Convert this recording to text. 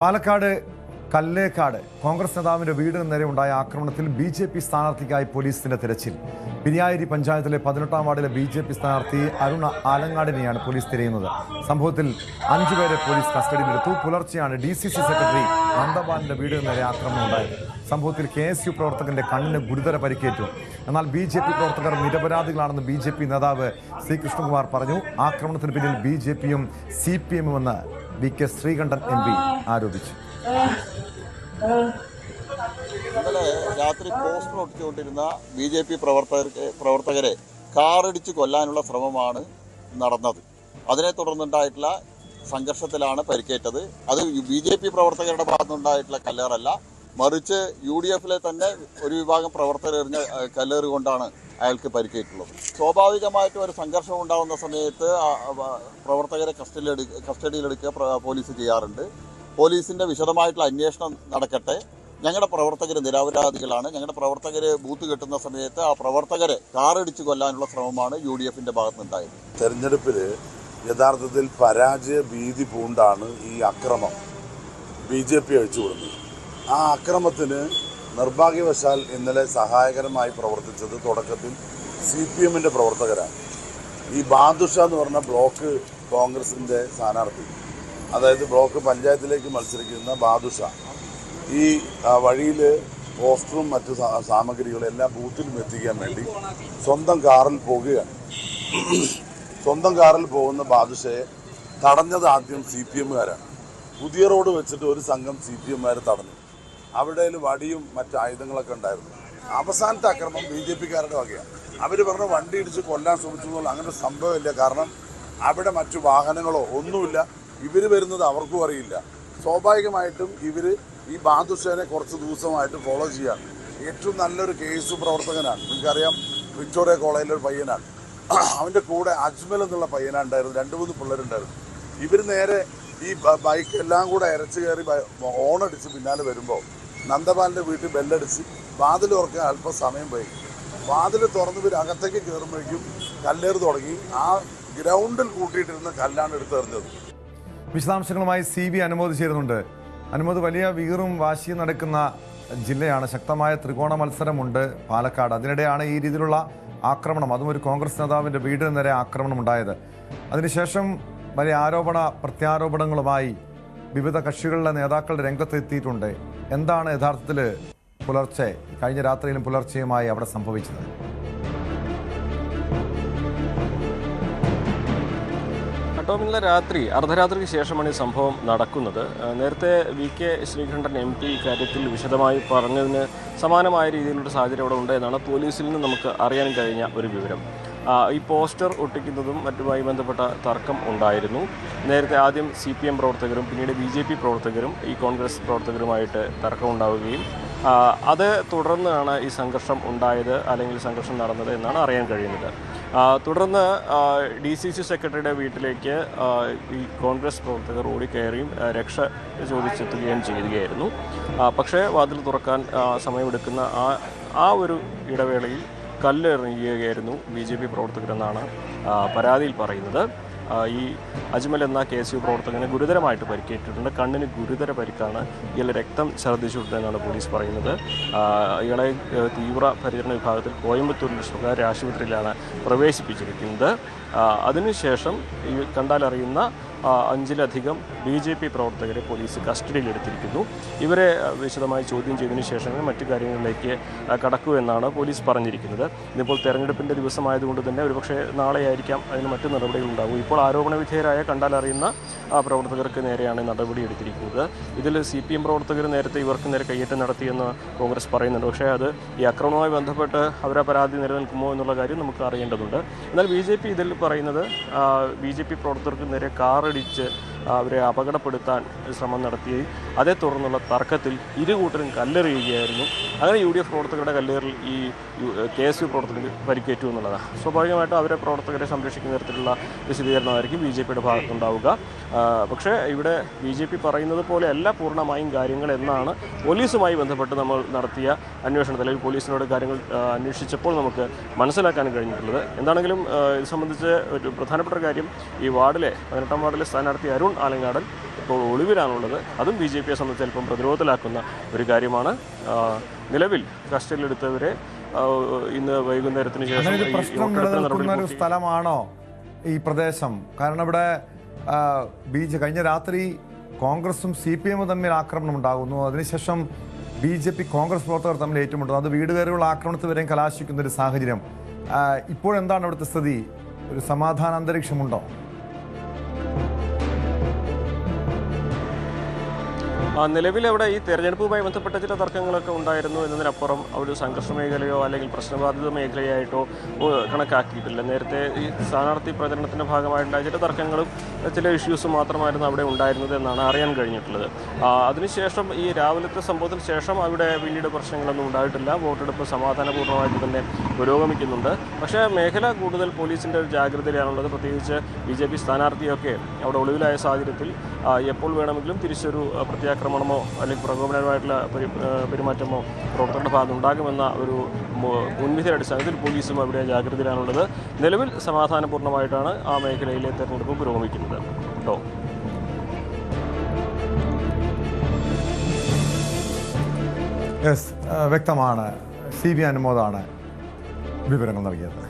പാലക്കാട് കല്ലേക്കാട് കോൺഗ്രസ് നേതാവിന്റെ വീടിന് നേരെ ഉണ്ടായ ആക്രമണത്തിൽ ബി.ജെ.പി. സ്ഥാനാർത്ഥിക്കായി പോലീസിന്റെ തിരച്ചിൽ. പിരിയായിരി പഞ്ചായത്തിലെ 18-ാം വാർഡിലെ ബി.ജെ.പി. സ്ഥാനാർത്ഥി അരുണ ആലങ്ങാടിനെയാണ് പോലീസ് തിരയുന്നത്. സംഭവത്തിൽ 5 പേരെ പോലീസ് കസ്റ്റഡിയിലെടുത്തു. പുലർച്ചെയാണ് ഡി.സി.സി. സെക്രട്ടറി നന്ദബാലിന്റെ വീടിന് നേരെ ആക്രമണം ഉണ്ടായത്. സംഭവത്തിൽ കെ.എസ്.യു. പ്രവർത്തകന്റെ കണ്ണിന് ഗുരുതര പരിക്കേറ്റു. എന്നാൽ ബി.ജെ.പി. പ്രവർത്തകർ നിരപരാധികളാണെന്ന് ബി.ജെ.പി. നേതാവ് സി കൃഷ്ണകുമാർ പറഞ്ഞു. ആക്രമണത്തിന് പിന്നിൽ ബി.ജെ.പിയും CPM-ഉമെന്ന് വി.കെ. ശ്രീകണ്ഠൻ MP ആരോപിച്ചു. ഇന്നലെ രാത്രി പോസ്റ്റർ ഒട്ടിച്ചുകൊണ്ടിരുന്ന ബി.ജെ.പി. പ്രവർത്തകരെ കാറിടിച്ച് കൊല്ലാനുള്ള ശ്രമമാണ് നടന്നത്. അതിനെ തുടർന്നുണ്ടായിട്ടുള്ള സംഘർഷത്തിലാണ് പരിക്കേറ്റത്. അത് ബി.ജെ.പി. പ്രവർത്തകരുടെ ഭാഗത്തുനിന്നുണ്ടായിട്ടുള്ള കല്ലേറല്ല, മറിച്ച് UDF-ലെ തന്നെ ഒരു വിഭാഗം പ്രവർത്തകർ എറിഞ്ഞ കല്ലേറ് കൊണ്ടാണ് അയാൾക്ക് പരിക്കേറ്റുള്ളത്. സ്വാഭാവികമായിട്ടും ഒരു സംഘർഷം ഉണ്ടാകുന്ന സമയത്ത് പ്രവർത്തകരെ കസ്റ്റഡിയിലെടുക്കുക പോലീസ് ചെയ്യാറുണ്ട്. പോലീസിൻ്റെ വിശദമായിട്ടുള്ള അന്വേഷണം നടക്കട്ടെ. ഞങ്ങളുടെ പ്രവർത്തകർ നിരപരാധികളാണ്. ഞങ്ങളുടെ പ്രവർത്തകർ ബൂത്ത് കെട്ടുന്ന സമയത്ത് ആ പ്രവർത്തകരെ കാറിടിച്ച് കൊല്ലാനുള്ള ശ്രമമാണ് UDF-ന്റെ ഭാഗത്തുനിന്നുണ്ടായത്. തെരഞ്ഞെടുപ്പിൽ യഥാർത്ഥത്തിൽ പരാജയ ഭീതി പൂണ്ടാണ് ഈ അക്രമം BJP അഴിച്ചുവിടുന്നത്. ആ അക്രമത്തിന് നിർഭാഗ്യവശാൽ ഇന്നലെ സഹായകരമായി പ്രവർത്തിച്ചത് തുടക്കത്തിൽ CPM-ന്റെ പ്രവർത്തകരാണ്. ഈ ബാദുഷ എന്ന് പറഞ്ഞ ബ്ലോക്ക് കോൺഗ്രസിൻ്റെ സ്ഥാനാർത്ഥി, അതായത് ബ്ലോക്ക് പഞ്ചായത്തിലേക്ക് മത്സരിക്കുന്ന ബാദുഷ, ഈ വഴിയിൽ പോസ്റ്ററും മറ്റു സാമഗ്രികളും എല്ലാം ബൂത്തിലും എത്തിക്കാൻ വേണ്ടി സ്വന്തം കാറിൽ പോകുകയാണ്. സ്വന്തം കാറിൽ പോകുന്ന ബാദുഷയെ തടഞ്ഞത് ആദ്യം CPM-കാരാണ്. പുതിയ റോഡ് വെച്ചിട്ട് ഒരു സംഘം CPM-കാർ തടഞ്ഞു. അവിടെ വടിയും മറ്റ് ആയുധങ്ങളൊക്കെ ഉണ്ടായിരുന്നു. അവസാനത്തെ അക്രമം BJP-കാരുടെ വകയാണ്. അവർ പറഞ്ഞ വണ്ടി ഇടിച്ച് കൊല്ലാൻ ശ്രമിച്ചു എന്നുള്ള അങ്ങനെ സംഭവമില്ല. കാരണം അവിടെ മറ്റു വാഹനങ്ങളോ ഒന്നുമില്ല. ഇവർ വരുന്നത് അവർക്കും അറിയില്ല. സ്വാഭാവികമായിട്ടും ഇവർ ഈ ബാദുഷേനെ കുറച്ച് ദിവസമായിട്ട് ഫോളോ ചെയ്യാണ്. ഏറ്റവും നല്ലൊരു KSU പ്രവർത്തകനാണ്. നിങ്ങൾക്കറിയാം, വിക്ടോറിയ കോളേജിലൊരു പയ്യനാണ്. അവൻ്റെ കൂടെ അജ്മൽ എന്നുള്ള പയ്യനുണ്ടായിരുന്നു. 2-3 പിള്ളേരുണ്ടായിരുന്നു. ഇവർ നേരെ ഈ ബൈക്ക് എല്ലാം കൂടെ ഇരച്ച് കയറി ഓണടിച്ച് പിന്നാലെ വരുമ്പോൾ നന്ദബാലിൻ്റെ വീട്ടിൽ ബെല്ലടിച്ച് വാതിൽ തുറക്കാൻ അല്പം സമയം പോയി. വാതിൽ തുറന്ന് ഇവർ അകത്തേക്ക് കയറുമ്പോഴേക്കും കല്ലേറ് തുടങ്ങി. ആ ഗ്രൗണ്ടിൽ കൂട്ടിയിട്ടിരുന്ന കല്ലാണ് എടുത്തെറിഞ്ഞത്. വിശദാംശങ്ങളുമായി CB അനുമോദ് ചേരുന്നുണ്ട്. അനുമോദ്, വലിയ വീറും വാശിയും നടക്കുന്ന ജില്ലയാണ്. ശക്തമായ ത്രികോണ മത്സരമുണ്ട് പാലക്കാട്. അതിനിടെയാണ് ഈ രീതിയിലുള്ള ആക്രമണം, അതും ഒരു കോൺഗ്രസ് നേതാവിൻ്റെ വീടിന് നേരെ ആക്രമണം ഉണ്ടായത്. അതിനുശേഷം വലിയ ആരോപണ പ്രത്യാരോപണങ്ങളുമായി വിവിധ കക്ഷികളിലെ നേതാക്കൾ രംഗത്തെത്തിയിട്ടുണ്ട്. എന്താണ് യഥാർത്ഥത്തിൽ പുലർച്ചെ, കഴിഞ്ഞ രാത്രിയിലും പുലർച്ചെയുമായി അവിടെ സംഭവിച്ചത്? ഇന്നലെ രാത്രി അർദ്ധരാത്രിക്ക് ശേഷമാണ് ഈ സംഭവം നടക്കുന്നത്. നേരത്തെ വി.കെ. ശ്രീകണ്ഠൻ MP ഇക്കാര്യത്തിൽ വിശദമായി പറഞ്ഞതിന് സമാനമായ രീതിയിലുള്ള സാഹചര്യം അവിടെ ഉണ്ട് എന്നാണ് പോലീസിൽ നിന്ന് നമുക്ക് അറിയാൻ കഴിഞ്ഞ ഒരു വിവരം. ഈ പോസ്റ്റർ ഒട്ടിക്കുന്നതും മറ്റുമായി ബന്ധപ്പെട്ട തർക്കം ഉണ്ടായിരുന്നു. നേരത്തെ ആദ്യം CPM പ്രവർത്തകരും പിന്നീട് BJP പ്രവർത്തകരും ഈ കോൺഗ്രസ് പ്രവർത്തകരുമായിട്ട് തർക്കമുണ്ടാവുകയും അത് തുടർന്നാണ് ഈ സംഘർഷം ഉണ്ടായത്, അല്ലെങ്കിൽ സംഘർഷം നടന്നത് എന്നാണ് അറിയാൻ കഴിയുന്നത്. തുടർന്ന് DCC സെക്രട്ടറിയുടെ വീട്ടിലേക്ക് ഈ കോൺഗ്രസ് പ്രവർത്തകർ ഓടിക്കയറിയും രക്ഷ ചോദിച്ചെത്തുകയും ചെയ്യുകയായിരുന്നു. പക്ഷേ വാതിൽ തുറക്കാൻ സമയമെടുക്കുന്ന ആ ഒരു ഇടവേളയിൽ കല്ലെറിയുകയായിരുന്നു BJP പ്രവർത്തകരെന്നാണ് പരാതിയിൽ പറയുന്നത്. ഈ അജ്മൽ എന്ന KSU പ്രവർത്തകന് ഗുരുതരമായിട്ട് പരിക്കേറ്റിട്ടുണ്ട്. കണ്ണിന് ഗുരുതര പരിക്കാണ്. ഇയാളെ രക്തം ഛർദ്ദിച്ചിട്ടുണ്ടെന്നാണ് പോലീസ് പറയുന്നത്. ഇയാളെ തീവ്ര പരിചരണ വിഭാഗത്തിൽ കോയമ്പത്തൂരിൻ്റെ സ്വകാര്യ ആശുപത്രിയിലാണ് പ്രവേശിപ്പിച്ചിരിക്കുന്നത്. അതിനുശേഷം ഈ കണ്ടാലറിയുന്ന 5-ലധികം BJP പ്രവർത്തകരെ പോലീസ് കസ്റ്റഡിയിലെടുത്തിരിക്കുന്നു. ഇവരെ വിശദമായി ചോദ്യം ചെയ്തതിനു ശേഷമേ മറ്റു കാര്യങ്ങളിലേക്ക് കടക്കൂ എന്നാണ് പോലീസ് പറഞ്ഞിരിക്കുന്നത്. ഇതിപ്പോൾ തെരഞ്ഞെടുപ്പിൻ്റെ ദിവസമായതുകൊണ്ട് തന്നെ ഒരുപക്ഷെ നാളെയായിരിക്കാം അതിന് മറ്റു നടപടികളുണ്ടാകും. ഇപ്പോൾ ആരോപണ വിധേയരായ കണ്ടാലറിയുന്ന പ്രവർത്തകർക്ക് നേരെയാണ് നടപടി എടുത്തിരിക്കുന്നത്. ഇതിൽ CPM പ്രവർത്തകർ നേരത്തെ ഇവർക്ക് നേരെ കയ്യേറ്റം നടത്തിയെന്ന് കോൺഗ്രസ് പറയുന്നുണ്ട്. പക്ഷേ അത് ഈ അക്രമവുമായി ബന്ധപ്പെട്ട് അവരെ പരാതി നിലനിൽക്കുമോ എന്നുള്ള കാര്യം നമുക്ക് അറിയേണ്ടതുണ്ട്. എന്നാൽ BJP ഇതിൽ പറയുന്നത് BJP പ്രവർത്തകർക്ക് നേരെ കാറടിച്ച് അവരെ അപകടപ്പെടുത്താൻ ശ്രമം നടത്തി. അതേ തുടർന്നുള്ള തർക്കത്തിൽ ഇരുകൂട്ടരും കല്ലെറിയുകയായിരുന്നു. അങ്ങനെ UDF പ്രവർത്തകരുടെ കല്ലേറിൽ ഈ KSU പ്രവർത്തകർക്ക് പരിക്കേറ്റു എന്നുള്ളതാണ്. സ്വാഭാവികമായിട്ടും അവരെ പ്രവർത്തകരെ സംരക്ഷിക്കുന്ന തരത്തിലുള്ള വിശദീകരണമായിരിക്കും BJPയുടെ ഭാഗത്തുണ്ടാവുക. പക്ഷേ ഇവിടെ BJP പറയുന്നത് പോലെയല്ല പൂർണ്ണമായും കാര്യങ്ങൾ എന്നാണ് പോലീസുമായി ബന്ധപ്പെട്ട് നമ്മൾ നടത്തിയ അന്വേഷണത്തിൽ, അല്ലെങ്കിൽ പോലീസിനോട് കാര്യങ്ങൾ അന്വേഷിച്ചപ്പോൾ നമുക്ക് മനസ്സിലാക്കാൻ കഴിഞ്ഞിട്ടുള്ളത്. എന്താണെങ്കിലും ഇത് സംബന്ധിച്ച് ഒരു പ്രധാനപ്പെട്ട കാര്യം, ഈ വാർഡിലെ 18-ാം വാർഡിലെ സ്ഥാനാർത്ഥി അരുൺ ആലങ്ങാടൻ ഇപ്പോൾ ഒളിവിലാണുള്ളത്. അതും BJP-യെ സംബന്ധിച്ച് അല്പം പ്രതിരോധത്തിലാക്കുന്ന ഒരു കാര്യമാണ്. നിലവിൽ കസ്റ്റഡിയിലെടുത്തവരെ ഇന്ന് വൈകുന്നേരത്തിന് ശേഷം പ്രശ്നം നിലനിൽക്കുന്ന ഒരു സ്ഥലമാണോ ഈ പ്രദേശം? കാരണം ഇവിടെ കഴിഞ്ഞ രാത്രി കോൺഗ്രസും CPM തമ്മിൽ ആക്രമണം ഉണ്ടാകുന്നു. അതിനുശേഷം BJP കോൺഗ്രസ് പ്രവർത്തകർ തമ്മിൽ ഏറ്റുമുട്ടുന്നു. അത് വീട് കയറിയുള്ള ആക്രമണത്തിൽ വരെയും കലാശിക്കുന്ന ഒരു സാഹചര്യം. ഇപ്പോഴെന്താണ് ഇവിടുത്തെ സ്ഥിതി? ഒരു സമാധാന അന്തരീക്ഷമുണ്ടോ? നിലവിൽ അവിടെ ഈ തെരഞ്ഞെടുപ്പുമായി ബന്ധപ്പെട്ട ചില തർക്കങ്ങളൊക്കെ ഉണ്ടായിരുന്നു എന്നതിനപ്പുറം ഒരു സംഘർഷ മേഖലയോ അല്ലെങ്കിൽ പ്രശ്നബാധിത മേഖലയായിട്ടോ കണക്കാക്കിയിട്ടില്ല. നേരത്തെ ഈ സ്ഥാനാർത്ഥി പ്രചരണത്തിൻ്റെ ഭാഗമായിട്ടുണ്ടായ ചില തർക്കങ്ങളും ചില ഇഷ്യൂസും മാത്രമായിരുന്നു അവിടെ ഉണ്ടായിരുന്നത് എന്നാണ് അറിയാൻ കഴിഞ്ഞിട്ടുള്ളത്. അതിനുശേഷം ഈ രാവിലത്തെ സംഭവത്തിന് ശേഷം അവിടെ പിന്നീട് പ്രശ്നങ്ങളൊന്നും ഉണ്ടായിട്ടില്ല. വോട്ടെടുപ്പ് സമാധാനപൂർണ്ണമായിട്ട് തന്നെ പുരോഗമിക്കുന്നുണ്ട്. പക്ഷേ മേഖല കൂടുതൽ പോലീസിൻ്റെ ഒരു ജാഗ്രതയിലാണുള്ളത്. പ്രത്യേകിച്ച് BJP സ്ഥാനാർത്ഥിയൊക്കെ അവിടെ ഒളിവിലായ സാഹചര്യത്തിൽ എപ്പോൾ വേണമെങ്കിലും തിരിച്ചൊരു പ്രത്യാക്രമണമോ അല്ലെങ്കിൽ പ്രകോപനപരമായിട്ടുള്ള പെരുമാറ്റമോ പ്രവർത്തകരുടെ ഭാഗത്ത് ഉണ്ടാകുമെന്ന ഒരു മുൻവിധിയുടെ അടിസ്ഥാനത്തിൽ പോലീസും അവിടെ ജാഗ്രതയിലാണുള്ളത്. നിലവിൽ സമാധാനപൂർണ്ണമായിട്ടാണ് ആ മേഖലയിലെ തെരഞ്ഞെടുപ്പ് പുരോഗമിക്കുന്നത്. കേട്ടോ. വ്യക്തമാണ്. CB അനുമോദാണ് വിവരങ്ങൾ നൽകിയത്.